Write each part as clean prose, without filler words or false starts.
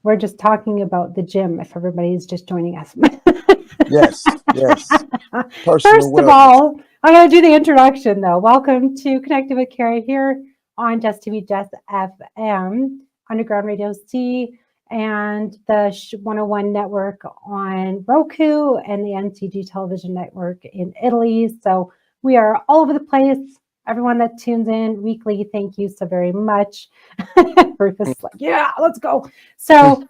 we're just talking about the gym if everybody's just joining us. Yes, yes. Personal First of wellness. all, I'm going to do the introduction though. Welcome to Connected with CARI here on Jess TV, Jess FM, Underground Radio C, and the 101 network on Roku and the NCG television network in Italy. So we are all over the place. Everyone that tunes in weekly, thank you so very much. Rufus is like, yeah, let's go. So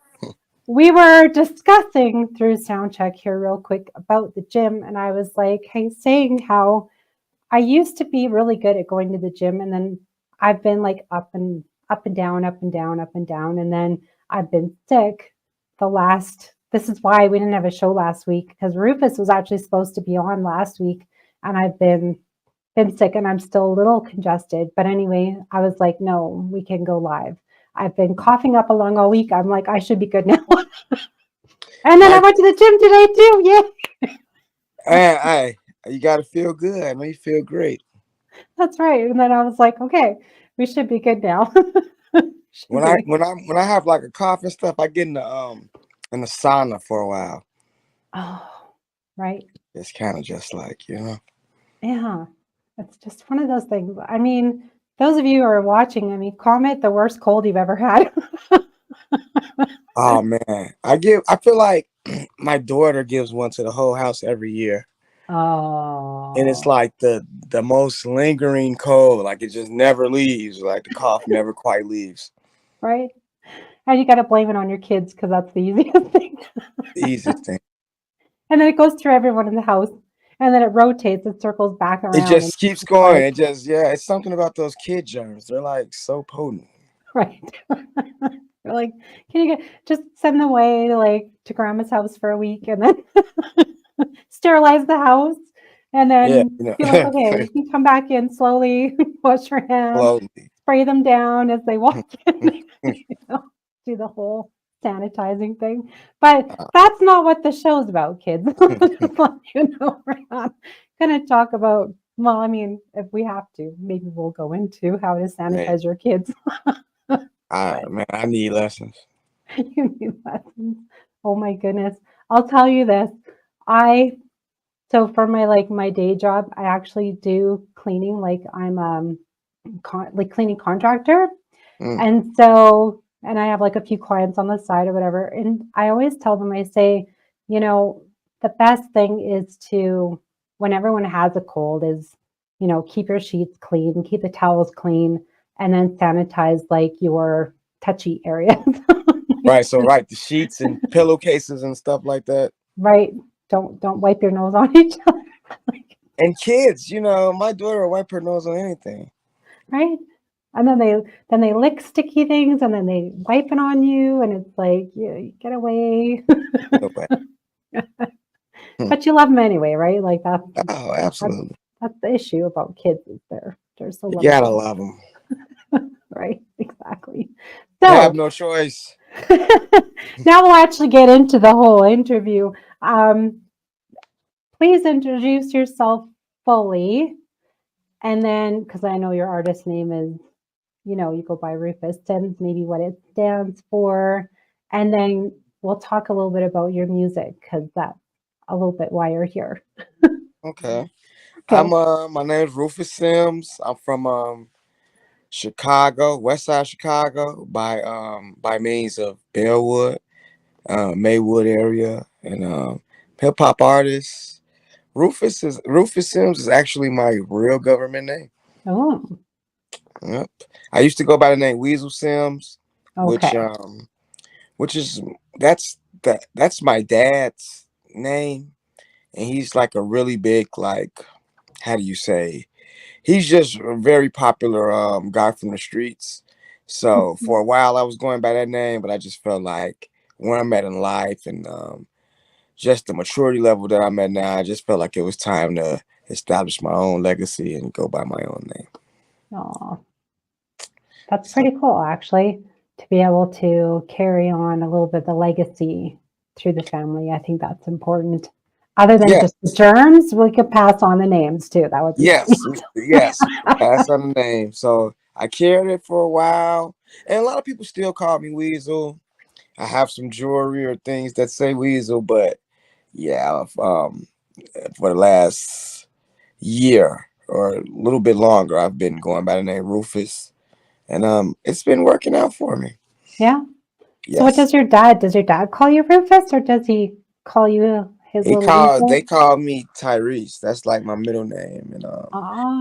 we were discussing through sound check here real quick about the gym, and I was like, hey, saying how I used to be really good at going to the gym, and then I've been like up and down, up and down, up and down, and then I've been sick the last. This is why we didn't have a show last week, because Rufus was actually supposed to be on last week, and I've been sick, and I'm still a little congested. But anyway, I was like, no, we can go live. I've been coughing up a lung all week. I'm like, I should be good now. And then I My, went to the gym today too. Yeah, I, you gotta feel good. I know you feel great. that's right. And then I was like, okay, we should be good now. Should When I be. when I when I have like a cough and stuff, I get in the sauna for a while. Oh, right. It's kind of just like, Yeah. It's just one of those things. I mean, those of you who are watching, I mean, comment the worst cold you've ever had. Oh man. I feel like my daughter gives one to the whole house every year. And it's Oh, like the most lingering cold. Like it just never leaves. Like the cough never quite leaves. right. And you got to blame it on your kids because that's the easiest thing. The easiest thing. And then it goes through everyone in the house, and then it rotates, it circles back It around, and just keeps it's going. like, It just, yeah, it's something about those kid germs. They're like so potent. right. You're like, can you just send them away like to grandma's house for a week and then sterilize the house and Yeah, then be like, okay, you can come back in slowly, wash your hands, slowly. spray them down as they walk in, you know, do the whole sanitizing thing. But that's not what the show's about, kids. Just let you know, we're not going to talk about, well, I mean, if we have to, maybe we'll go into how to Man, sanitize your kids. But I need lessons. you need lessons. Oh my goodness. I'll tell you this. I so for my like my day job, I actually do cleaning. Like I'm like cleaning contractor. Mm, And so and I have like a few clients on the side or whatever. And I always tell them, I say, you know, the best thing is to when everyone has a cold is, you know, keep your sheets clean, keep the towels clean, and then sanitize like your touchy areas. right. So, right, the sheets and pillowcases and stuff like that. Right. Don't wipe your nose on each other. And kids, my daughter will wipe her nose on anything. Right. And then they lick sticky things and then they wipe it on you and it's like you get away. No way. Hmm. But you love them anyway, right? Like Oh, that's absolutely. that's the issue about kids is they're so You gotta lovable. love them. Right. Exactly. You have So no choice. now we'll actually get into the whole interview. Um, please introduce yourself fully. And then, because I know your artist name is, you know, you go by RUFUS SIMS, maybe what it stands for. And then we'll talk a little bit about your music because that's a little bit why you're here. Okay. Okay. My name is RUFUS SIMS. I'm from Chicago, West Side Chicago, by means of Bellwood, Maywood area, and hip hop artist. Rufus Sims is actually my real government name. Oh, Yep. I used to go by the name Weasel Sims, which okay. which is that's my dad's name, and he's like a really big, like, how do you say, he's just a very popular guy from the streets. So for a while I was going by that name, but I just felt like where I'm at in life and just the maturity level that I'm at now, I just felt like it was time to establish my own legacy and go by my own name. Oh, that's So pretty cool, actually, to be able to carry on a little bit the legacy through the family. I think that's important. Other than yes, just the germs, we could pass on the names too. That would be yes, yes. Pass on the name. So I carried it for a while, and a lot of people still call me Weasel. I have some jewelry or things that say Weasel, but yeah, for the last year or a little bit longer, I've been going by the name Rufus, and it's been working out for me. Yeah. So what Yes, does your dad call you Rufus, or does he call you his little they weasel? call me Tyrese. That's like my middle name, and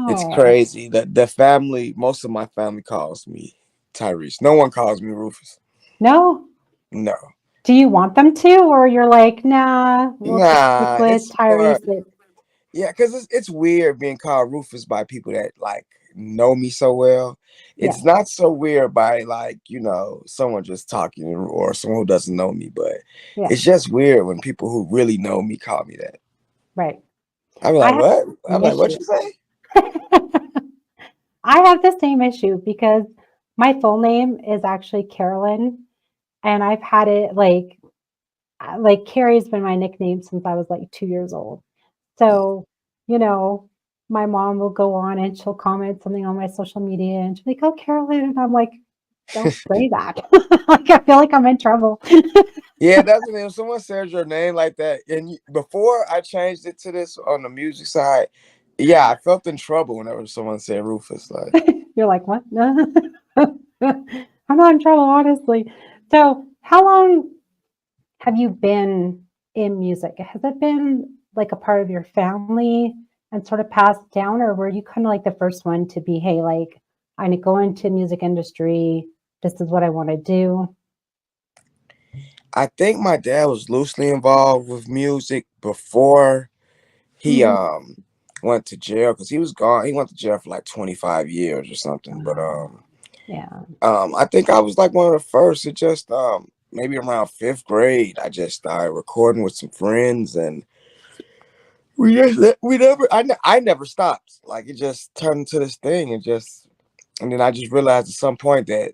it's Oh, crazy that the family, most of my family calls me Tyrese. No one calls me Rufus. no. No, Do you want them to, or you're like, nah, we'll just stick nah, with it's more. Tyrese? Yeah, because it's weird being called Rufus by people that like know me so well. Yeah, It's not so weird by like, someone just talking or someone who doesn't know me, but yeah, it's just weird when people who really know me call me that. right. I'm I like, have what? I'm an like, what issue. you say? I have the same issue because my full name is actually Carolyn, and I've had it like Carrie's been my nickname since I was like 2 years old. So, you know, my mom will go on and she'll comment something on my social media and she'll be like, "Oh, Carolyn," and I'm like, "Don't say that." Like I feel like I'm in trouble. Yeah, that's the thing. If someone says your name like that, and before I changed it to this on the music side, yeah, I felt in trouble whenever someone said Rufus. Like, You're like, "What?" I'm not in trouble, honestly. So, how long have you been in music? Has it been like a part of your family and sort of passed down, or were you kind of like the first one to be, hey, like I need to go into music industry. This is what I want to do. I think my dad was loosely involved with music before he Hmm. went to jail because he was gone. He went to jail for like 25 years or something. But Yeah. I think I was like one of the first. It just maybe around fifth grade, I just started recording with some friends, and we never I never stopped. Like it just turned into this thing, and then I just realized at some point that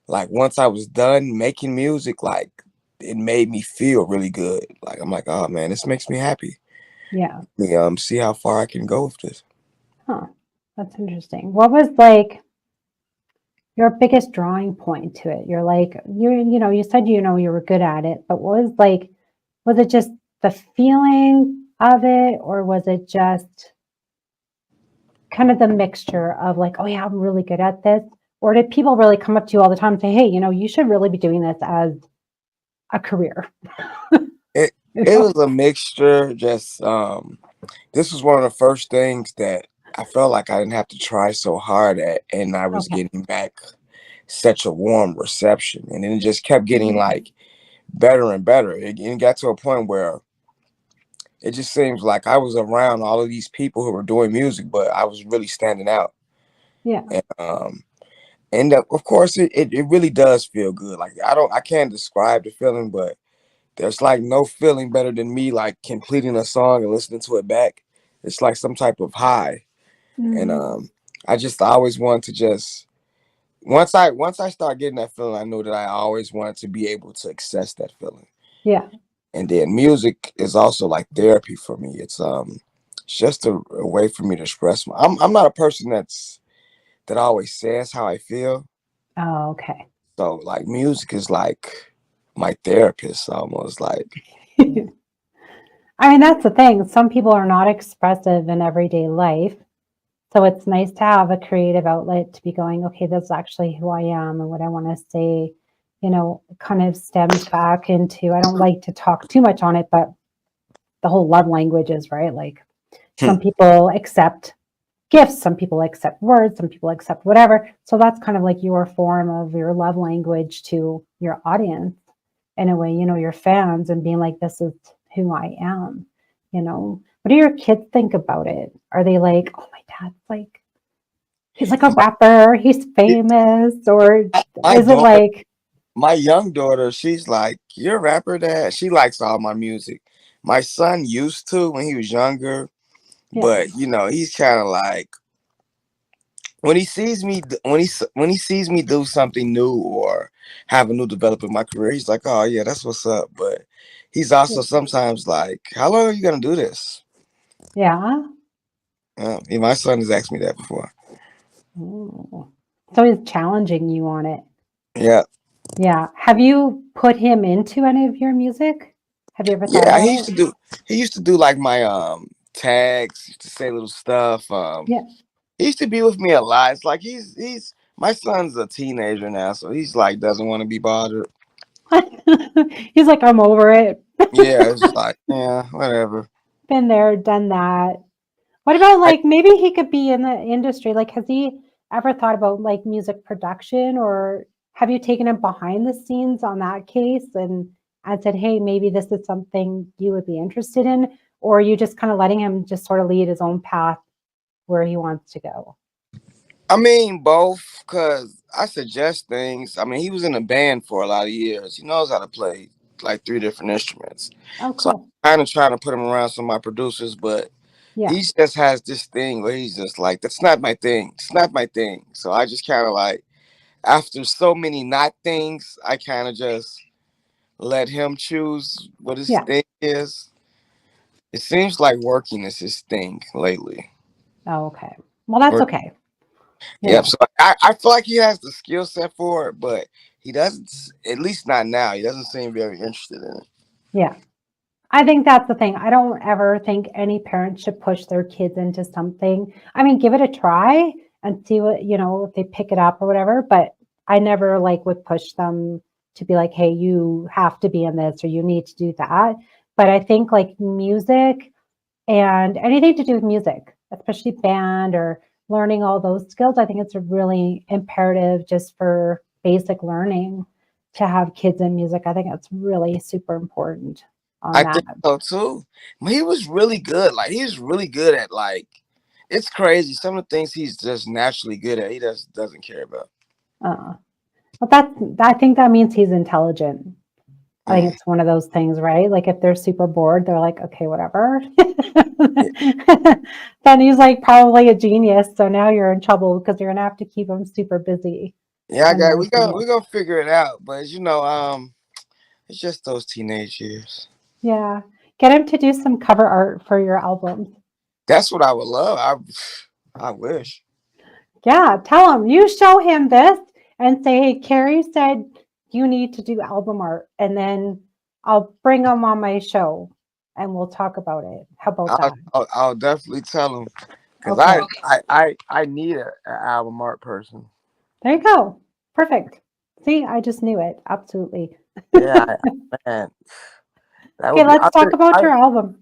like once I was done making music, like it made me feel really good. Like I'm like, oh man, this makes me happy. Yeah. See how far I can go with this. Huh. That's interesting. What was like your biggest drawing point to it? You're like, you said, you were good at it, but what was like, was it just the feeling of it, or was it just kind of the mixture of like, oh yeah, I'm really good at this? Or did people really come up to you all the time and say, hey, you should really be doing this as a career? It You it know? was a mixture. Just this was one of the first things that I felt like I didn't have to try so hard at, and I was Okay. getting back such a warm reception, and then it just kept getting Mhm. like better and better. It got to a point where it just seems like I was around all of these people who were doing music, but I was really standing out. Yeah. And of course, it really does feel good. Like I can't describe the feeling, but there's like no feeling better than me like completing a song and listening to it back. It's like some type of high, and Mhm. I always wanted to just once I start getting that feeling, I knew that I always wanted to be able to access that feeling. Yeah. And then music is also like therapy for me. It's just a way for me to express I'm not a person that always says how I feel. Oh, okay. So like music is like my therapist almost like. I mean, that's the thing. Some people are not expressive in everyday life. So it's nice to have a creative outlet to be going, okay, that's actually who I am and what I want to say. Kind of stems back into, I don't like to talk too much on it, but the whole love languages, right? Like some people accept gifts, some people accept words, some people accept whatever. So that's kind of like your form of your love language to your audience in a way, your fans, and being like, this is who I am. What do your kids think about it? Are they like, oh, my dad's like, he's like a my, rapper, he's famous, or my is it daughter, like, my young daughter, she's like, "You're a rapper, Dad." She likes all my music. My son used to when he was younger, yeah, but he's kind of like when he sees me when he sees me do something new or have a new development in my career, he's like, "Oh yeah, that's what's up." But he's also sometimes like, "How long are you gonna do this?" yeah? My son has asked me that before. Ooh. So he's challenging you on it. Yeah, Yeah. Have you put him into any of your music? Have you ever thought Yeah, about it? he used to do like my tags, used to say little stuff. Yeah. He used to be with me a lot. It's like he's my son's a teenager now, so he's like doesn't want to be bothered. He's like, I'm over it. Yeah, it's like, yeah, whatever. Been there, done that. What about I like maybe he could be in the industry? Like, has he ever thought about like music production, or have you taken him behind the scenes on that case and said, hey, maybe this is something you would be interested in? Or are you just kind of letting him just sort of lead his own path where he wants to go? I mean both, cause I suggest things. I mean, he was in a band for a lot of years. He knows how to play like 3 different instruments. Oh, So cool. I'm kind of trying to put him around some of my producers, but Yeah. he just has this thing where he's just like, that's not my thing. It's not my thing. So I just kind of like, after so many not things, I kind of just let him choose what his Yeah. thing is. It seems like working is his thing lately. Oh, okay. Well, that's Work, okay. You yep. know, So I feel like he has the skill set for it, but he doesn't, at least not now. He doesn't seem very interested in it. yeah. I think that's the thing. I don't ever think any parent should push their kids into something. I mean, give it a try and see what, if they pick it up or whatever, but I never like would push them to be like, hey, you have to be in this or you need to do that. But I think like music and anything to do with music, especially band or learning all those skills, I think it's a really imperative just for basic learning to have kids in music. I think it's really super important on I that. think so too. He was really good. Like he was really good at like, it's crazy. Some of the things he's just naturally good at, he just doesn't care about. Uh, but I think that means he's intelligent. I think Mm. it's one of those things, right? Like if they're super bored, they're like, okay, whatever. Yeah, Then he's like probably a genius. So now you're in trouble because you're gonna have to keep him super busy yeah, I when got. they're We genius. gonna figure it out. But it's just those teenage years. Yeah. Get him to do some cover art for your albums. That's what I would love. I wish. Yeah, tell him you show him this and say, hey, Carrie said you need to do album art, and then I'll bring him on my show and we'll talk about it. How about that? I'll definitely tell him because Okay. I need an album art person. There you go. Perfect. See, I just knew it. Absolutely. Yeah, man, that Okay, would be. let's talk about your album,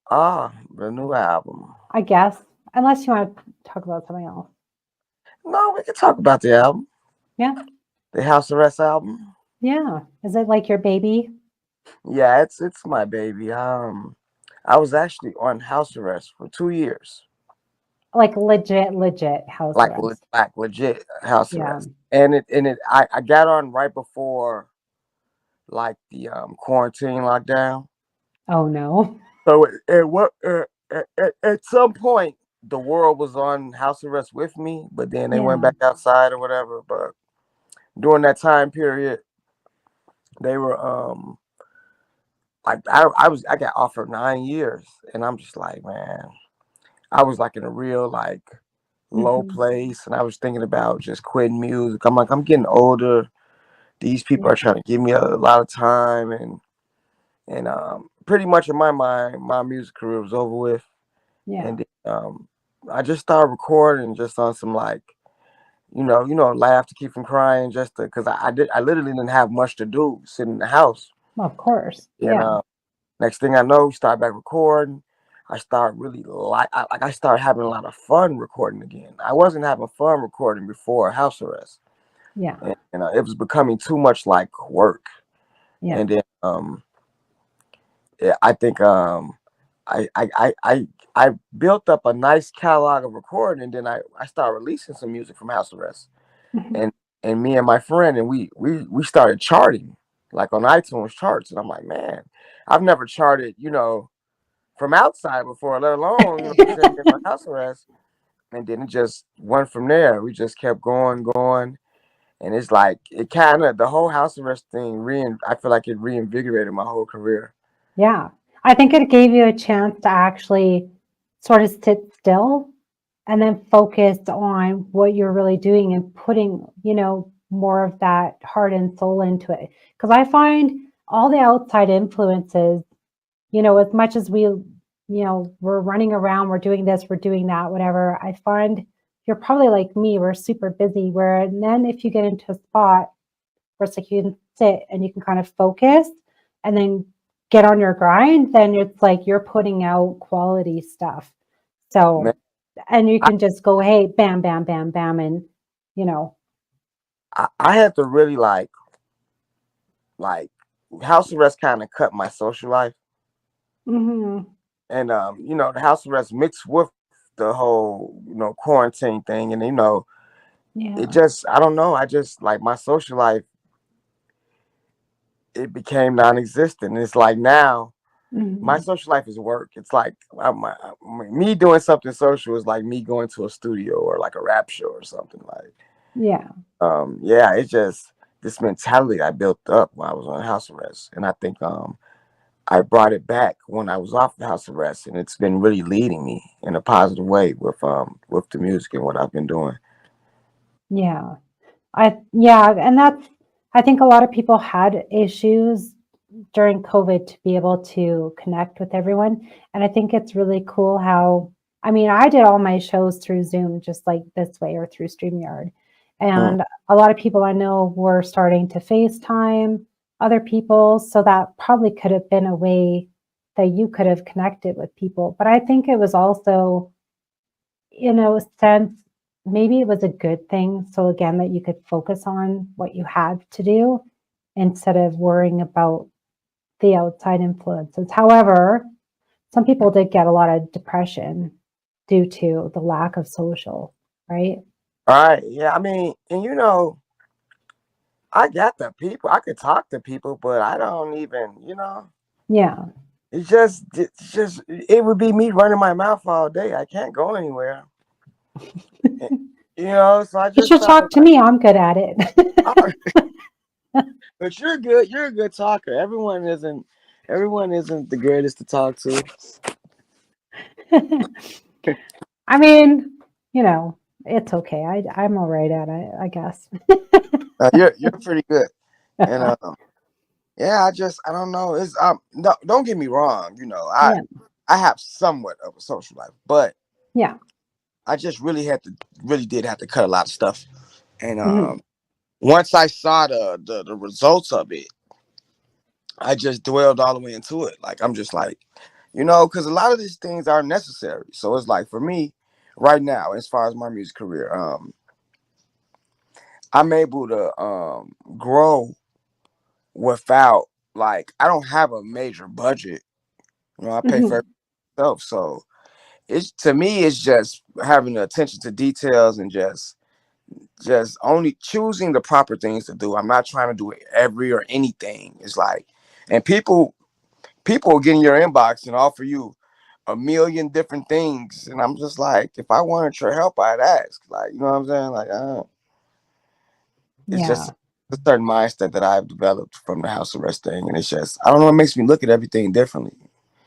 The new album. I guess. Unless you want to talk about something else. No, we can talk about the album, Yeah. the House Arrest album. Yeah. Is it like your baby? Yeah, it's my baby. I was actually on house arrest for 2 years, Like legit house arrest. like legit house Yeah. arrest, and I got on right before like the quarantine lockdown. Oh no. So at some point the world was on house arrest with me, but then they went Yeah. back outside or whatever. But during that time period, they were like I got offered 9 years, and I'm just like, man, I was like in a real like low Hmm. place, and I was thinking about just quitting music. I'm like, I'm getting older. These people are trying to give me a lot of time, and pretty much in my mind, my music career was over with. Yeah. And I just started recording just on some like, laugh to keep from crying, just because I literally didn't have much to do sitting in the house. Well, of course. And Yeah. next thing I know, start back recording. I start really I started having a lot of fun recording again. I wasn't having fun recording before house arrest, Yeah. and it was becoming too much like work. Yeah. And then yeah, I think I I I I I built up a nice catalog of recording, and then I started releasing some music from house arrest, Mhm. and me and my friend, and we started charting like on iTunes charts, and I'm like, man, I've never charted, from outside before, let alone, sitting in my house arrest. And then it just went from there. We just kept going. And it's like, it kind of, the whole house arrest thing, I feel like it reinvigorated my whole career. Yeah. I think it gave you a chance to actually sort of sit still and then focus on what you're really doing and putting, more of that heart and soul into it. Because I find all the outside influences, as much as we're running around, we're doing this, we're doing that, whatever, I find you're probably like me, we're super busy. And then if you get into a spot where it's like you can sit and you can kind of focus and then get on your grind, then it's like you're putting out quality stuff. So, Man, and you I, can just go, hey, bam, bam, bam, bam, and you know, I had to really like house arrest kind of cut my social life. mhm, And the house arrest mixed with the whole, quarantine thing. And it yeah, just, I don't know, I just like my social life, it became non-existent. It's like now my mhm, social life is work. It's like me doing something social is like me going to a studio or like a rap show or something. Like yeah, yeah, it's just this mentality I built up while I was on house arrest. And I think I brought it back when I was off the house arrest, and it's been really leading me in a positive way with the music and what I've been doing. yeah. And I think a lot of people had issues during COVID to be able to connect with everyone. And I think it's really cool how, I mean, I did all my shows through Zoom, just like this way or through StreamYard. Mm. And a lot of people I know were starting to FaceTime other people. So that probably could have been a way that you could have connected with people. But I think it was also, a sense, maybe it was a good thing. So again, that you could focus on what you had to do instead of worrying about the outside influences. However, some people did get a lot of depression due to the lack of social, right? All right, yeah. I mean, and I got the people. I could talk to people, but I don't even, Yeah. it's just it would be me running my mouth all day. I can't go anywhere. Eh, So I You just should try to talk to like, me. I'm good at oh, but you're good. You're a good talker. Everyone isn't the greatest to talk to. it. I mean, it's okay. I'm all right at it, I guess. You're pretty good. And yeah, I don't know. It's no, don't get me wrong. Yeah. I have somewhat of a social life, but Yeah. I just really did have to cut a lot of stuff. And Mhm. once I saw the results of it, I just dwelled all the way into it. Like I'm just like, because a lot of these things are necessary. So it's like for me, right now, as far as my music career, I'm able to grow without like I don't have a major budget. I pay for Mhm. it myself. So it's to me, it's just having the attention to details and just only choosing the proper things to do. I'm not trying to do every or anything. It's like, and people will get in your inbox and offer you a million different things, and I'm just like, if I wanted your help, I'd ask. Like, you know what I'm saying? Like, it's just Yeah. a certain mindset that I've developed from the house arrest thing, and it's just I don't know. It makes me look at everything differently.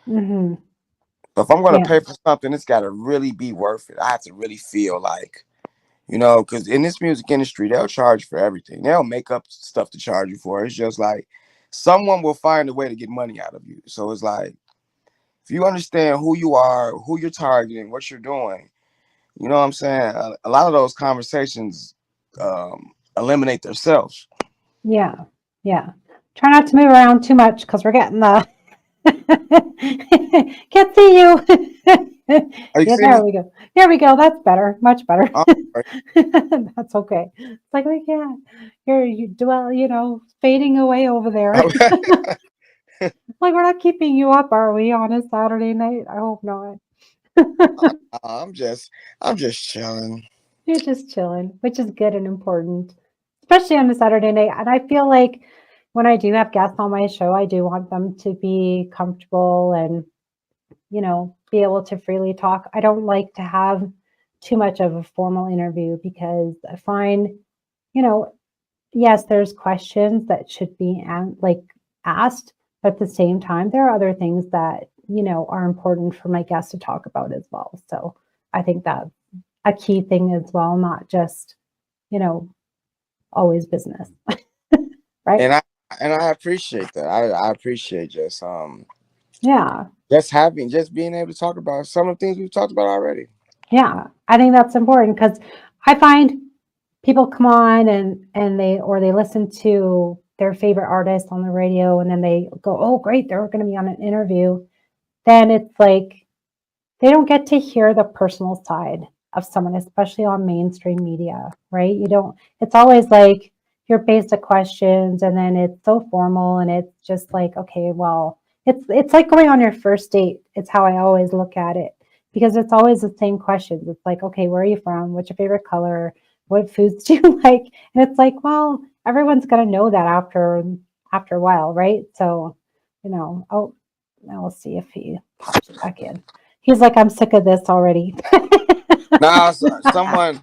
Hmm. So if I'm going to Yeah. pay for something, it's got to really be worth it. I have to really feel like, because in this music industry, they'll charge for everything. They'll make up stuff to charge you for. It's just like someone will find a way to get money out of you. So it's like, if you understand who you are, who you're targeting, what you're doing, you know what I'm saying? A lot of those conversations eliminate themselves. Yeah. Yeah. Try not to move around too much because we're getting the can't see you. Oh, you Yeah, see there me? we go. There we go. That's better. Much better. Oh, right. That's okay. It's like, yeah, you dwell, fading away over there. Like we're not keeping you up, are we, on a Saturday night? I hope not. I'm just chilling. You're just chilling, which is good and important, especially on a Saturday night. And I feel like when I do have guests on my show, I do want them to be comfortable and, be able to freely talk. I don't like to have too much of a formal interview because I find, you know, yes, there's questions that should be like asked, but at the same time, there are other things that, are important for my guests to talk about as well. So I think that's a key thing as well, not just, you know, always business. Right? And I appreciate that. I appreciate Yeah. just being able to talk about some of the things we've talked about already. Yeah. I think that's important because I find people come on and they listen to their favorite artist on the radio and then they go, oh great, they're going to be on an interview. Then it's like they don't get to hear the personal side of someone, especially on mainstream media, right? You don't, it's always like your basic questions and then it's so formal and it's just like, okay, well, it's like going on your first date. It's how I always look at it because it's always the same questions. It's like, okay, where are you from? What's your favorite color? What foods do you like? And it's like, well, everyone's gonna know that after a while, right? So, oh, now we'll see if he pops back in. He's like, I'm sick of this already. Now, someone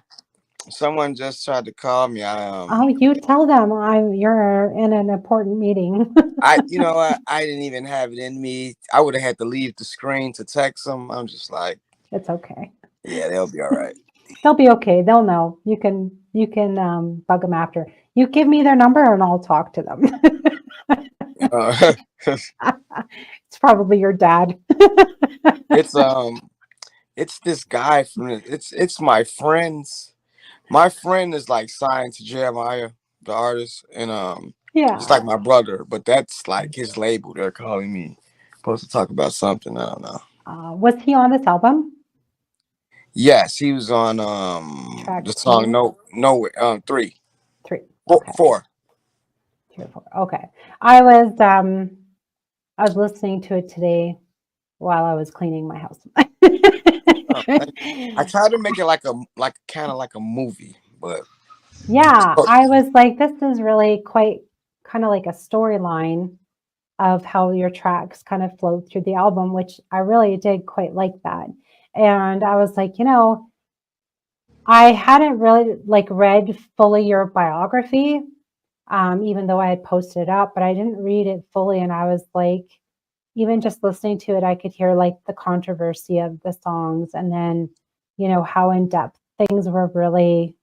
just tried to call me. Oh, you tell them you're in an important meeting. You know what? I didn't even have it in me. I would have had to leave the screen to text them. I'm just like, It's okay. yeah, they'll be all right. They'll be okay. They'll know. You can bug them after. You give me their number and I'll talk to them. Uh, It's probably your dad. it's it's this guy it's my friends. My friend is like signed to Jeremiah, the artist, and he's Yeah. like my brother, but that's like his label. They're calling me supposed to talk about something. I don't know. Was he on this album? Yes, he was on Track the song two, no three. three. Four, Okay. four. 3 or 4. Okay. I was listening to it today while I was cleaning my house. Oh, I tried to make it like kind of like a movie, but Yeah, I was like, this is really quite kind of like a storyline of how your tracks kind of flow through the album, which I really did quite like that. And I was like, I hadn't really like read fully your biography, even though I had posted it up, but I didn't read it fully. And I was like, even just listening to it, I could hear like the controversy of the songs and then, how in depth things were really,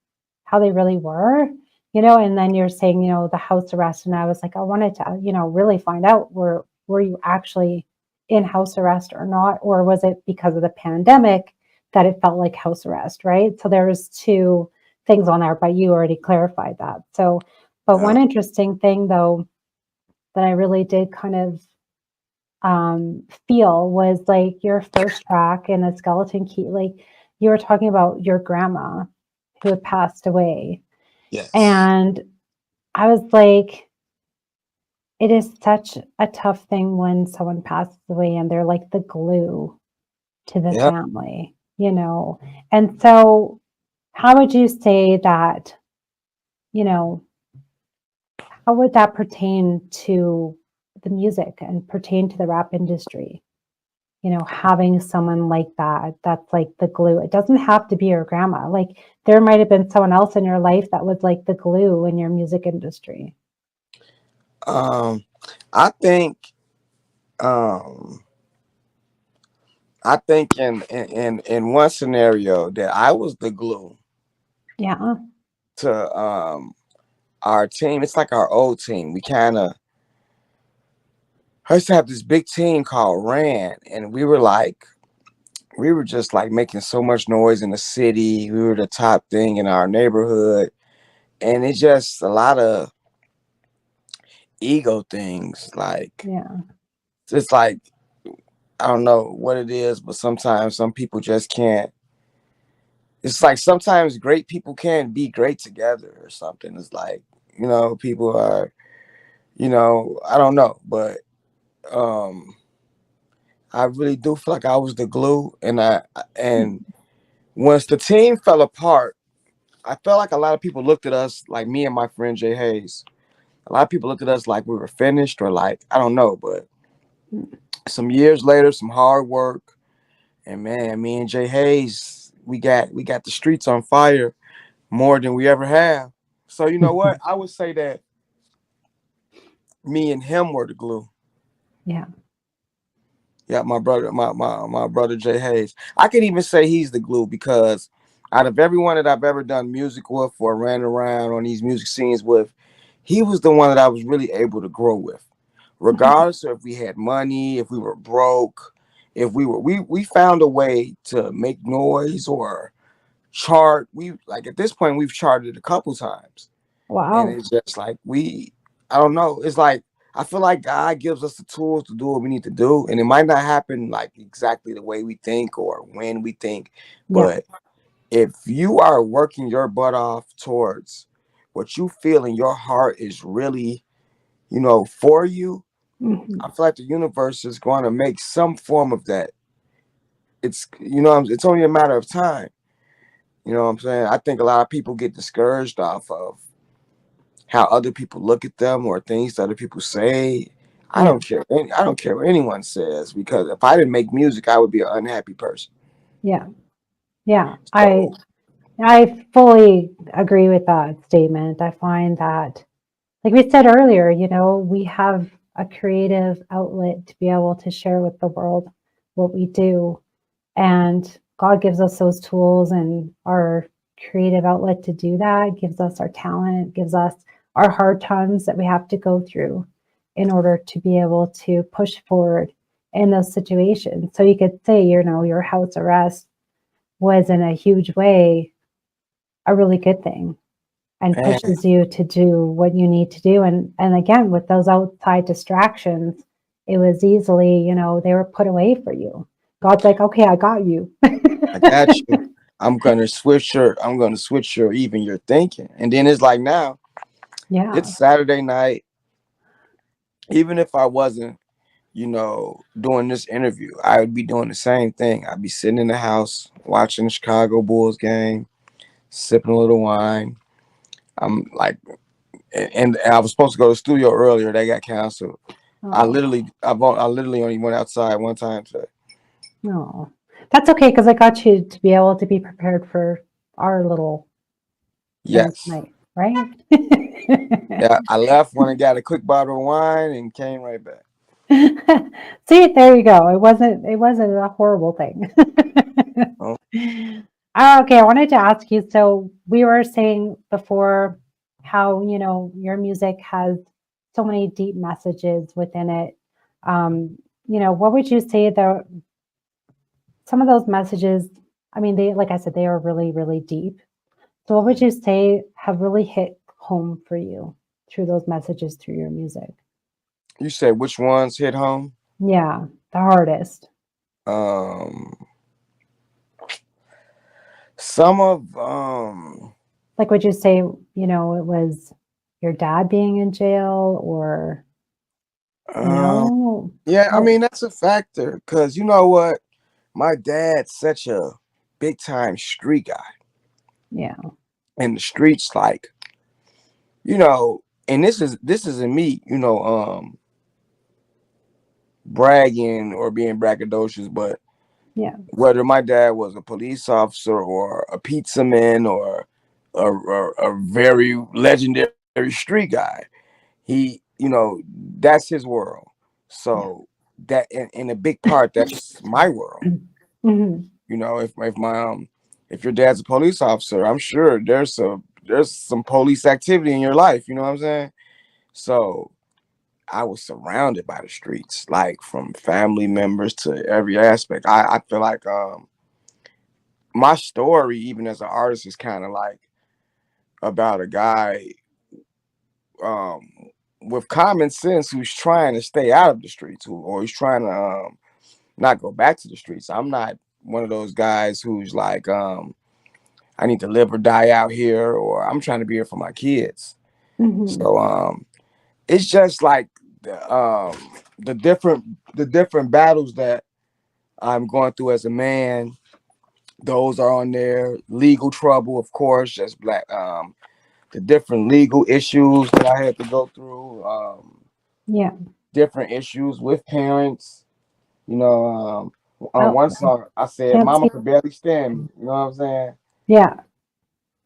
how they really were, and then you're saying, the house arrest. And I was like, I wanted to, really find out were you actually in house arrest or not? Or was it because of the pandemic that it felt like house arrest, right? So there was two things on there, but you already clarified that. So, but one interesting thing though, that I really did kind of feel was like your first track in a Skeleton Key, like you were talking about your grandma who had passed away. yes, And I was like, it is such a tough thing when someone passes away and they're like the glue to the yeah. family, And so, how would you say that, you know, how would that pertain to the music and pertain to the rap industry? Having someone like that, that's like the glue. It doesn't have to be your grandma. Like there might have been someone else in your life that was like the glue in your music industry. I think um I think in one scenario that I was the glue Yeah. to our team. It's like our old team. I used to have this big team called Ran, and we were just like making so much noise in the city. We were the top thing in our neighborhood, and it's just a lot of ego things. Like Yeah. it's like I don't know what it is, but sometimes some people just can't. It's like sometimes great people can't be great together or something. It's like people are I don't know, but um I really do feel like I was the glue, and once the team fell apart, I felt like a lot of people looked at us, like me and my friend Jay Hayes. A lot of people looked at us like we were finished, or like I don't know, but some years later, some hard work, and man, me and Jay Hayes, we got the streets on fire more than we ever have. So you know what? I would say that me and him were the glue. Yeah. Yeah, my brother Jay Hayes. I can even say he's the glue because out of everyone that I've ever done music with or ran around on these music scenes with, he was the one that I was really able to grow with. Regardless of if we had money, if we were broke, if we found a way to make noise or chart. We like at this point we've charted a couple times. And Wow. it's just like I don't know. It's like I feel like God gives us the tools to do what we need to do. And it might not happen like exactly the way we think or when we think, Yeah. but if you are working your butt off towards what you feel in your heart is really, for you, Hmm. I feel like the universe is going to make some form of that. It's it's only a matter of time. You know what I'm saying? I think a lot of people get discouraged off of how other people look at them or things that other people say. I Yeah. don't care. I don't care what anyone says because if I didn't make music, I would be an unhappy person. Yeah. Yeah. I So I fully agree with that statement. I find that, like we said earlier, we have a creative outlet to be able to share with the world what we do. And God gives us those tools and our creative outlet to do that, gives us our talent, gives us our hard times that we have to go through in order to be able to push forward in those situations. So you could say, your house arrest was in a huge way a really good thing and man, pushes you to do what you need to do. And again, with those outside distractions, it was easily, they were put away for you. God's like, okay, I got you. I got you. I'm gonna switch your even your thinking. And then it's like now, Yeah. it's Saturday night. Even if I wasn't, doing this interview, I would be doing the same thing. I'd be sitting in the house watching the Chicago Bulls game, sipping a little wine. I'm like, and I was supposed to go to the studio earlier. They got canceled. Oh, I literally only went outside one time today. no. That's okay because I got you to be able to be prepared for our little thing Yes. tonight, right? Yeah, I left when I got a quick bottle of wine and came right back. See, there you go. It wasn't a horrible thing. Oh, Okay, I wanted to ask you, so we were saying before how, your music has so many deep messages within it. What would you say some of those messages, I mean, like I said, they are really, really deep. So what would you say have really hit home for you through those messages through your music? you said which ones hit home? Yeah, the hardest. Um, some of Like, would you say, it was your dad being in jail or, you um, know, yeah, I what? mean that's a factor because you know what, my dad's such a big time street guy, Yeah. and the streets like and this isn't me, bragging or being braggadocious, but Yeah. whether my dad was a police officer or a pizza man or a very legendary street guy, that's his world. Yeah. So that in a big part, that's my world. Hmm. If your dad's a police officer, I'm sure there's some police activity in your life. You know what I'm saying? So I was surrounded by the streets, like from family members to every aspect. I feel like my story, even as an artist, is kind of like about a guy um, with common sense who's trying to stay out of the streets, or he's trying to not go back to the streets. I'm not one of those guys who's like, I need to live or die out here, or I'm trying to be here for my kids. Hmm. So it's just like the different the different battles that I'm going through as a man. Those are on there. Legal trouble, of course, just black. The different legal issues that I had to go through. Yeah. Different issues with parents. You know, on Oh, one song I said, can't "Mama see. could barely stand me." You know what I'm saying? Yeah.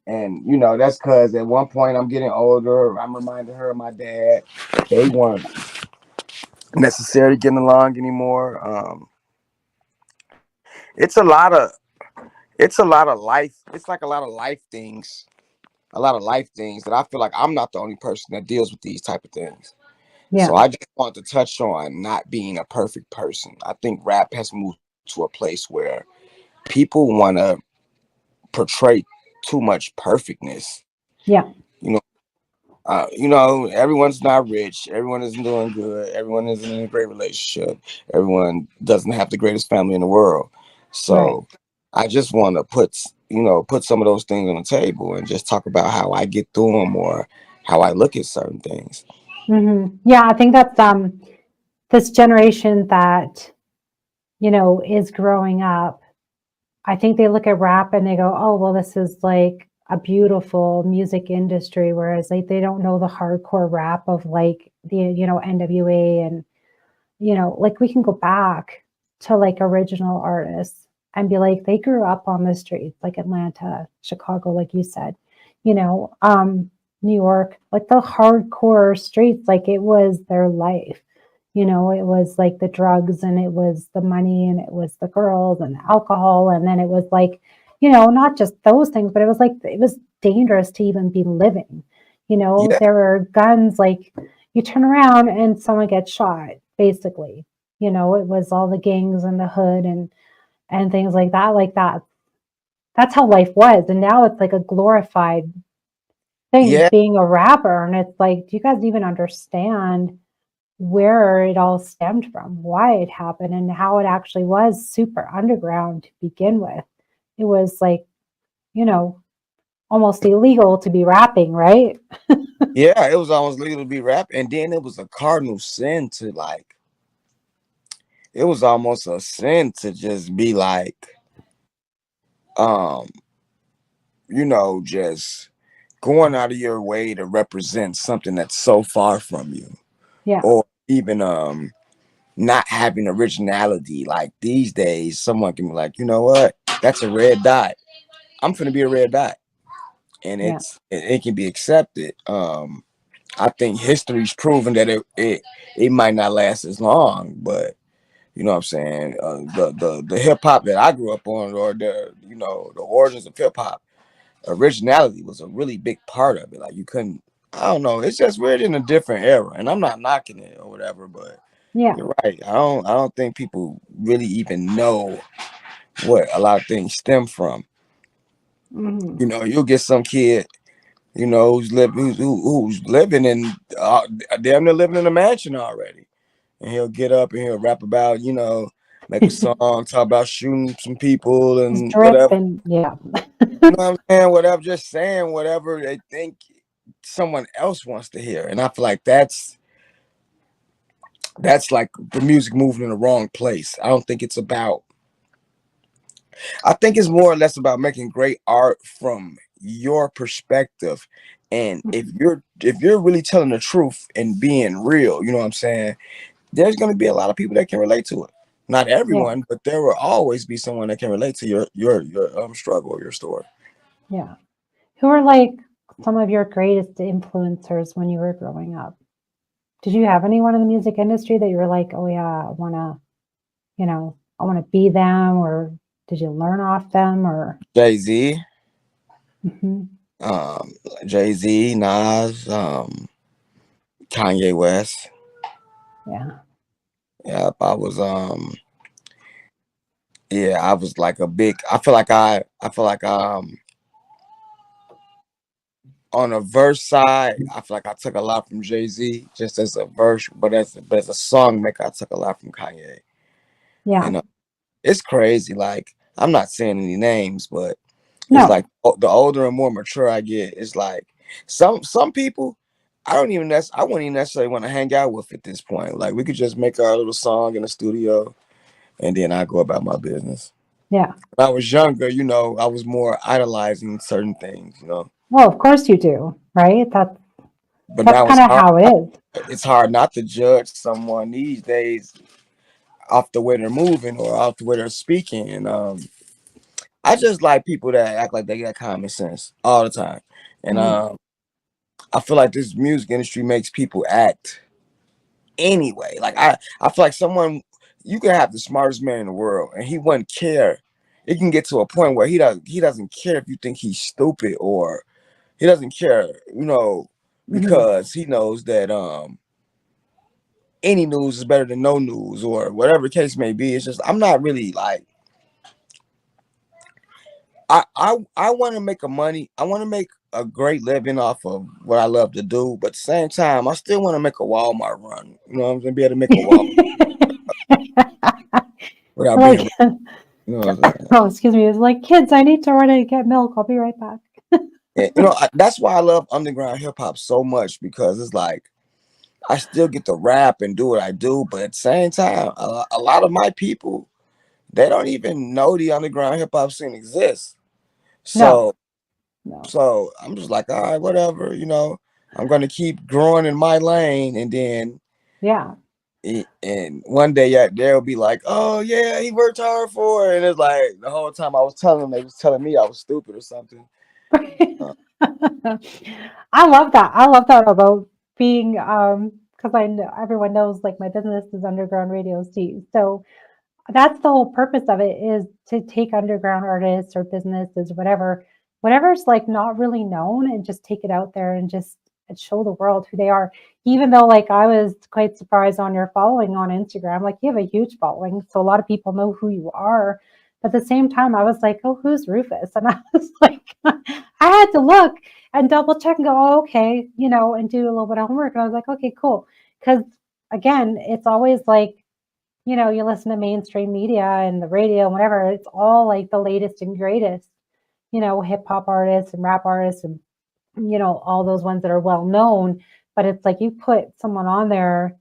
And that's because at one point I'm getting older. I'm reminding her of my dad. They weren't necessarily getting along anymore. It's a lot of it's a lot of life. It's like a lot of life things. A lot of life things that I feel like I'm not the only person that deals with these type of things. So Yeah. I just want to touch on not being a perfect person. I think rap has moved to a place where people want to portray too much perfectness. Yeah. Everyone's not rich. Everyone isn't doing good. Everyone isn't in a great relationship. Everyone doesn't have the greatest family in the world. Right. So I just want to put some of those things on the table and just talk about how I get through them or how I look at certain things. Yeah, I think that's this generation that, is growing up. I think they look at rap and they go, "Oh, well, this is like a beautiful music industry," whereas like they don't know the hardcore rap of like the NWA and like we can go back to like original artists and be like they grew up on the streets like Atlanta, Chicago, like you said, you know, um, New York, like the hardcore streets, like it was their life. It was like the drugs and it was the money and it was the girls and the alcohol. And then it was like, not just those things, but it was like, it was dangerous to even be living. Yeah, There were guns, like you turn around and someone gets shot, basically. It was all the gangs in the hood and things like that, like that. That's how life was. And now it's like a glorified thing yeah, being a rapper. And it's like, do you guys even understand where it all stemmed from, why it happened, and how it actually was super underground to begin with? It was like, you know, almost illegal to be rapping, right? yeah. It was almost legal to be rap, and then it was a cardinal sin to like. It was almost a sin to just be like, um, just going out of your way to represent something that's so far from you, Yeah, or even not having originality. Like these days, someone can be like, you know what, that's a red dot. I'm finna be a red dot, and yeah, it can be accepted. I think history's proven that it might not last as long, but you know what I'm saying. The hip hop that I grew up on, or the origins of hip hop, originality was a really big part of it. Like you couldn't. I don't know. It's just we're in a different era, and I'm not knocking it or whatever, but yeah. you're right. I don't think people really even know what a lot of things stem from. Hmm. You'll get some kid, who's living in damn near living in a mansion already, and he'll get up and he'll rap about, make a song, talk about shooting some people Just and drip whatever. and yeah. You know what I'm saying? Whatever, just saying whatever they think someone else wants to hear, and I feel like that's like the music moving in the wrong place. I don't think it's about. I think it's more or less about making great art from your perspective. And if you're really telling the truth and being real, you know what I'm saying, there's gonna be a lot of people that can relate to it. Not Yeah, everyone, but there will always be someone that can relate to your struggle or your story. yeah. Who are like some of your greatest influencers when you were growing up? Did you have anyone in the music industry that you were like, oh yeah, I want to be them, or did you learn off them, or? Jay-Z, Mhm. um, Jay-Z, Nas, Kanye West. Yeah, Yeah, I was like a big I feel like on a verse side, I feel like I took a lot from Jay-Z just as a verse, but as a song maker, I took a lot from Kanye. yeah. And it's crazy. Like I'm not saying any names, but it's No, like the older and more mature I get, it's like some people I wouldn't even necessarily want to hang out with at this point. Like we could just make our little song in the studio, and then I go about my business. yeah. When I was younger, I was more idolizing certain things. Well, of course you do, right? But That's now kind it's of hard. how it is. It's hard not to judge someone these days off the way they're moving or off the way they're speaking. And I just like people that act like they got common sense all the time. And Mhm. I feel like this music industry makes people act anyway. Like I feel like someone you could have the smartest man in the world and he wouldn't care it can get to a point where he doesn't care if you think he's stupid, or he doesn't care, Hmm. because he knows that any news is better than no news, or whatever the case may be. It's just I'm not really like I want to make money. I want to make a great living off of what I love to do, but at the same time, I still want to make a Walmart run. You know what I'm saying? Be able to make a Walmart without Like, being, you know what I'm saying? oh, excuse me. It's like, kids, I need to run and get milk. I'll be right back. And, that's why I love underground hip hop so much, because it's like I still get to rap and do what I do, but at the same time, a lot of my people, they don't even know the underground hip hop scene exists. No, So no. So I'm just like, all right, whatever, I'm gonna keep growing in my lane, and then Yeah. and one day, yeah, they'll be like, oh yeah, he worked hard for it, and it's like the whole time I was telling them, they was telling me I was stupid or something. Uh, I love that. I love that about being because I know everyone knows like my business is underground radio C. So that's the whole purpose of it is to take underground artists or businesses, whatever's like not really known and just take it out there and just show the world who they are. Even though like I was quite surprised on your following on Instagram, like you have a huge following. So a lot of people know who you are. But at the same time, I was like, oh, who's Rufus? And I was like, I had to look and double check and go, oh, okay, and do a little bit of homework. And I was like, okay, cool. Because again, it's always like, you listen to mainstream media and the radio and whatever, it's all like the latest and greatest, hip hop artists and rap artists and, all those ones that are well known. But it's like you put someone on there,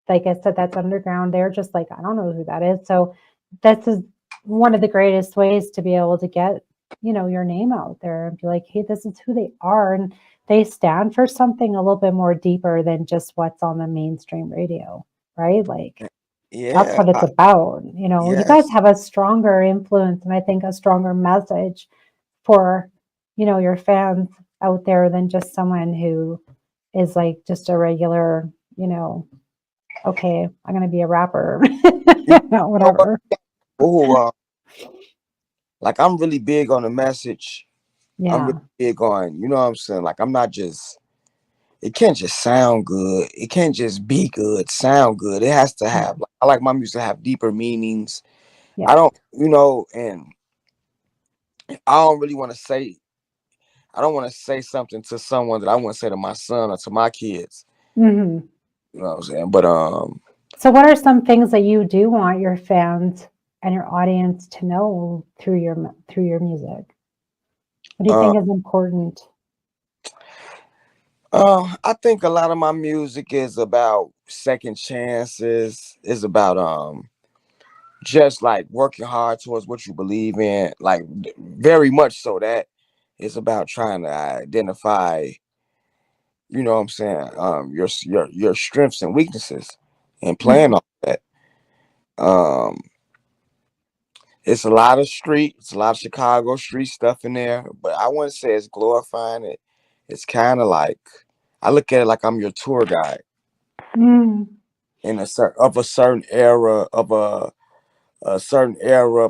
like I said, that's underground. They're just like, I don't know who that is. So this is one of the greatest ways to be able to get, your name out there and be like, hey, this is who they are. And they stand for something a little bit more deeper than just what's on the mainstream radio, right? Like, that's yeah, what it's about. You guys yes, have a stronger influence and I think a stronger message for, your fans out there than just someone who is like just a regular, okay, I'm going to be a rapper, you know what? whatever. Oh, like I'm really big on the message. I'm really Yeah. big on, you know what I'm saying? Like I'm not just. It can't just sound good. It can't just be good, sound good. It has to Yeah. have. Like, I like my music to have deeper meanings. I Yeah. don't, and I don't really want to say. I don't want to say something to someone that I want to say to my son or to my kids. Hmm. You know what I'm saying? But So, what are some things that you do want your fans and your audience to know through your music? What do you uh, think is important? I think a lot of my music is about second chances. Is about just like working hard towards what you believe in. Like very much so that it's about trying to identify, you know what I'm saying, your strengths and weaknesses, and playing Mhm. off that. Um, it's a lot of street, it's a lot of Chicago street stuff in there, but I wouldn't say it's glorifying it. It's kind of like I look at it like I'm your tour guide Mm. in a certain era of a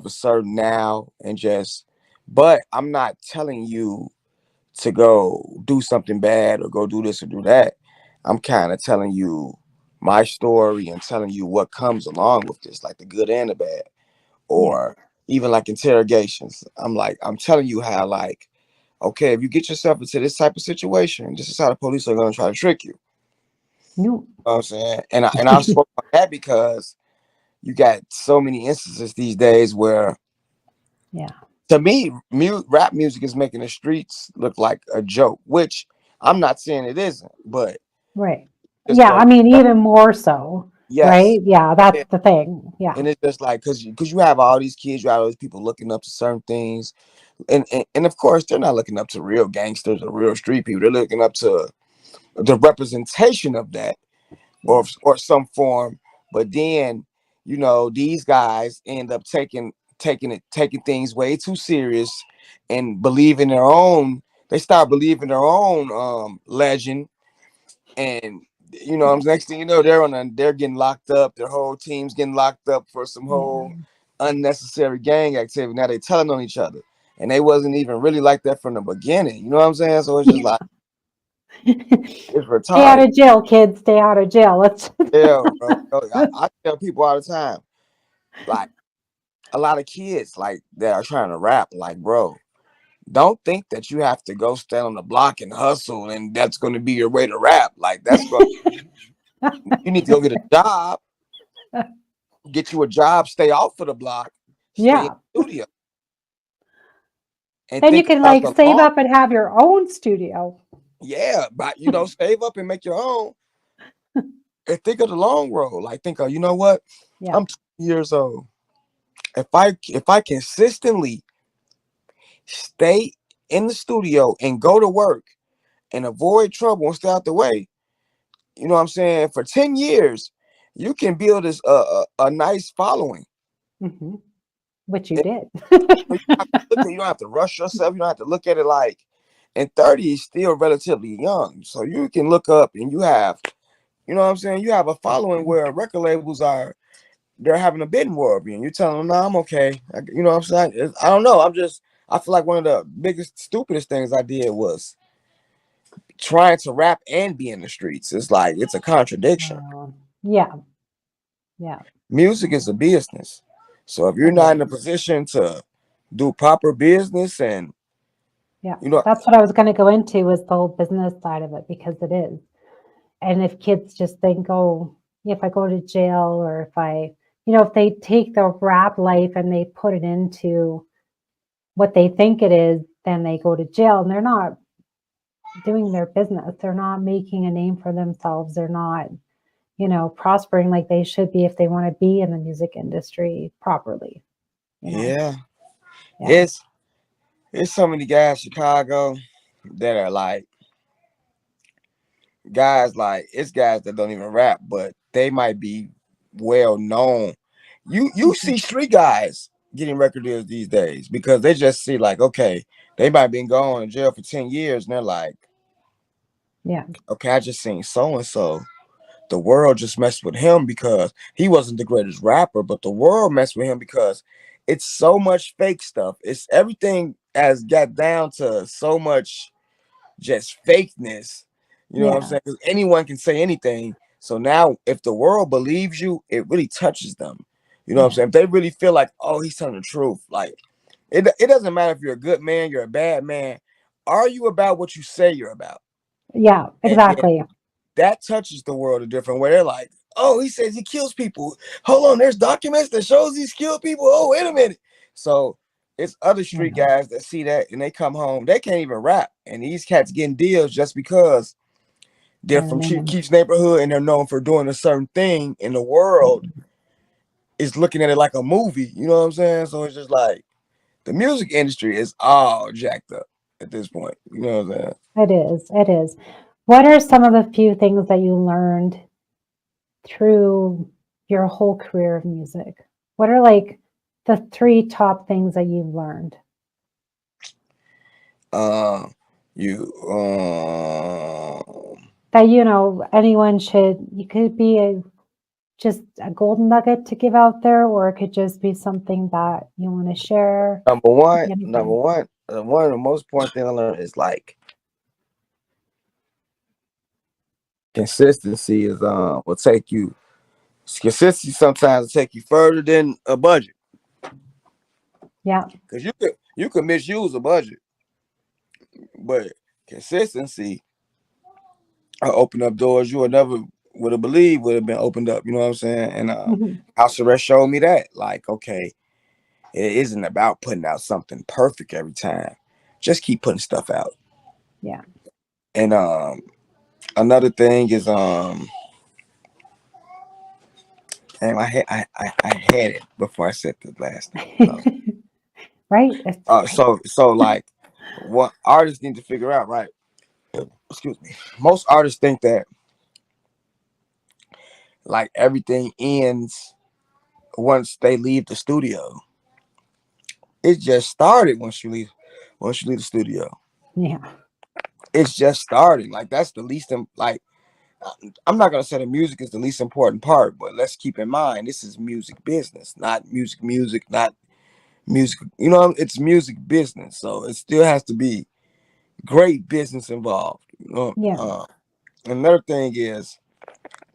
certain now, and just, but I'm not telling you to go do something bad or go do this or do that. I'm kind of telling you my story and telling you what comes along with this, like the good and the bad, Yeah. or even like interrogations. I'm telling you how, like, okay, if you get yourself into this type of situation, this is how the police are going to try to trick you. No. You know what I'm saying? And I spoke about that because you got so many instances these days where, Yeah. to me, rap music is making the streets look like a joke, which I'm not saying it isn't, but Right. just Yeah. I don't mean, know. even more so, Yes. right? Yeah. And That's the thing. Yeah. and it's just like, because you have all these kids, you have all these people looking up to certain things, and of course they're not looking up to real gangsters or real street people. They're looking up to the representation of that, Yeah. or some form. But then, these guys end up taking things way too serious, and believing their own. They start believing their own legend, and Yeah. next thing you know, they're getting locked up. Their whole team's getting locked up for some Yeah. whole unnecessary gang activity. Now they telling on each other, and they wasn't even really like that from the beginning. You know what I'm saying? So it's just like it's Stay out retarded. of jail, kids. Stay out of jail. Let's. Yeah, bro. I tell people all the time, like a lot of kids like that are trying to rap, like, bro, don't think that you have to go stand on the block and hustle and that's going to be your way to rap. Like that's going you need to go get a job, get you a job, stay off of the block, stay in Yeah. the studio, and Then you think can about like the save long. up and have your own studio. Yeah, but save up and make your own, and think of the long road. Like think of, you know what? Yeah. I'm 20 years old. If I consistently stay in the studio and go to work and avoid trouble and stay out the way, you know what I'm saying? For 10 years, you can build this a nice following. Hmm. Which you And did. you don't have to rush yourself. You don't have to look at it like, and 30 is still relatively young. So you can look up and you have, you know what I'm saying? You have a following where record labels they're having a bidding war of you. And you're telling them, no, I'm okay. You know what I'm saying? I don't know. I feel like one of the biggest, stupidest things I did was trying to rap and be in the streets. It's like, it's a contradiction. Yeah. Yeah. Music is a business. So if you're It not in is. a position to do proper business and, Yeah. you know, That's what I was going to go into was the whole business side of it because it is. And if kids just think, oh, if I go to jail or if if they take the rap life and they put it into what they think it is, then they go to jail and they're not doing their business. They're not making a name for themselves. They're not, prospering like they should be if they want to be in the music industry properly. yeah, Yeah. it's so many guys in Chicago that are like guys like it's guys that don't even rap, but they might be well known. You Mhm. see street guys getting record deals these days because they just see like, okay, they might have been going to jail for 10 years and they're like, Yeah. okay, I just seen so and so. The world just messed with him because he wasn't the greatest rapper, but the world messed with him because it's so much fake stuff. It's everything has got down to so much just fakeness. You know what I'm Yeah. saying? 'Cause anyone can say anything. So now if the world believes you, it really touches them. You know what I'm Yeah. saying? If they really feel like, oh, he's telling the truth, like it doesn't matter if you're a good man, you're a bad man. Are you about what you say you're about? Yeah. And then Exactly. that touches the world a different way. They're like, oh, he says he kills people. Hold on, there's documents that shows he's killed people. Oh, wait a minute. So it's other street Yeah. guys that see that and they come home. They can't even rap. And these cats getting deals just because they're Their from Chief name. Keef's neighborhood and they're known for doing a certain thing. And the world is looking at it like a movie. You know what I'm saying? So it's just like the music industry is all jacked up at this point. You know what I'm saying? It is. It is. What are some of the few things that you learned through your whole career of music? What are like the three top things that you've learned? Uh, you That anyone should you could be just a golden nugget to give out there, or it could just be something that you want to share. Could be anything. one of the most important things I learned is like consistency is will take you consistency sometimes will take you further than a budget Yeah. because you could misuse a budget, but consistency will open up doors you would never would have believed would have been opened up. You know what I'm saying? And Mhm. House Arrest showed me that like, okay, it isn't about putting out something perfect every time. Just keep putting stuff out. Yeah. And another thing is and I had it before I said the last thing. Right? It's okay. So like what artists need to figure out, right? Excuse me. Most artists think that like everything ends once they leave the studio. It just started once you leave the studio. Yeah. It's just starting. Like that's the least like I'm not gonna say the music is the least important part, but let's keep in mind this is music business, not music, not music. You know, it's music business, so it still has to be great business involved. You know, Yeah. another thing is,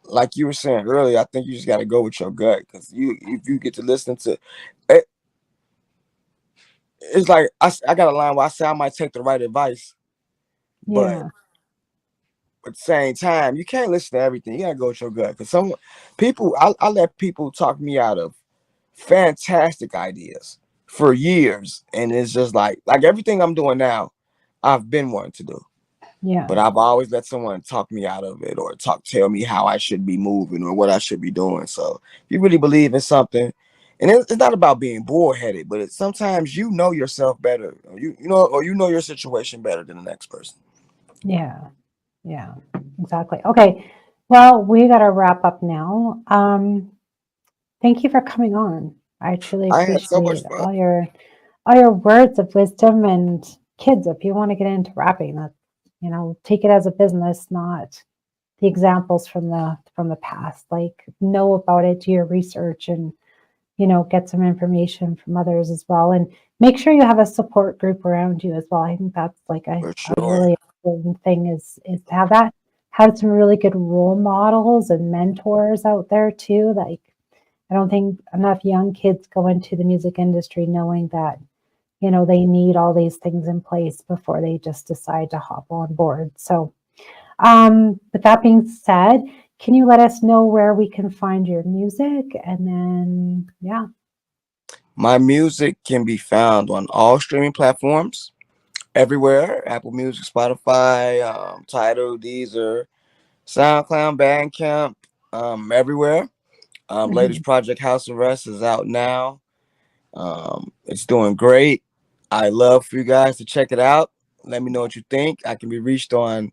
like you were saying earlier, I think you just got to go with your gut because if you get to listen to it, it's like I got a line where I say I might take the right advice, but Yeah. at the same time, you can't listen to everything. You gotta go with your gut because some people, I let people talk me out of fantastic ideas for years, and it's just like everything I'm doing now, I've been wanting to do. Yeah. But I've always let someone talk me out of it or tell me how I should be moving or what I should be doing. So if you really believe in something, and it's not about being bullheaded, but sometimes you know yourself better, or you know your situation better than the next person. Yeah. Yeah. Exactly. Okay. Well, we got to wrap up now. Thank you for coming on. I truly I had so much appreciate fun. all your words of wisdom. And kids, if you want to get into rapping, that take it as a business, not the examples from the past. Like, know about it, do your research, and get some information from others as well. And make sure you have a support group around you as well. I think that's like For a sure. really important thing is to have that. Have some really good role models and mentors out there too. Like, I don't think enough young kids go into the music industry knowing that, they need all these things in place before they just decide to hop on board. So, with that being said, can you let us know where we can find your music? And then, yeah. My music can be found on all streaming platforms, everywhere: Apple Music, Spotify, Tidal, Deezer, SoundCloud, Bandcamp, everywhere. Latest project House Arrest is out now. It's doing great. I love for you guys to check it out. Let me know what you think. I can be reached on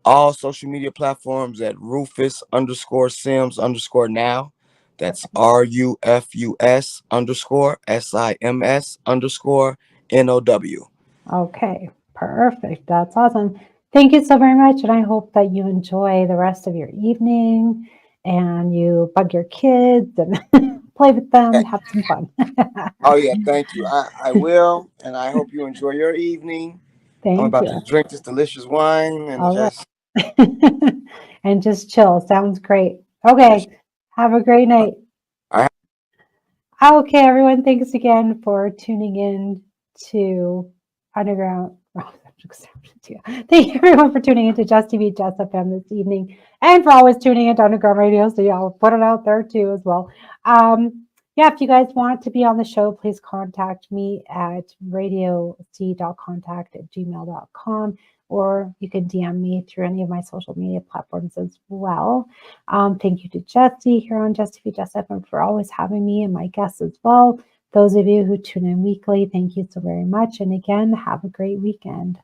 all social media platforms at Rufus_Sims_now. That's RUFUS_SIMS_NOW. Okay, perfect. That's awesome. Thank you so very much. And I hope that you enjoy the rest of your evening and you bug your kids and play with them, have some fun. Oh yeah, thank you. I will, and I hope you enjoy your evening. I'm Thank about to you. drink this delicious wine and All right. just And just chill. Sounds great. just. Okay. Have a great night. I Okay, everyone. Thanks again for tuning in to Underground. Thank you, everyone, for tuning into Just TV, Just FM this evening, and for always tuning into Underground Radio. So, yeah, I'll put it out there too as well. Yeah, if you guys want to be on the show, please contact me at radioc.contact@gmail.com, or you can DM me through any of my social media platforms as well. Thank you to Jesse here on Just TV, Just FM for always having me and my guests as well. Those of you who tune in weekly, thank you so very much. And again, have a great weekend.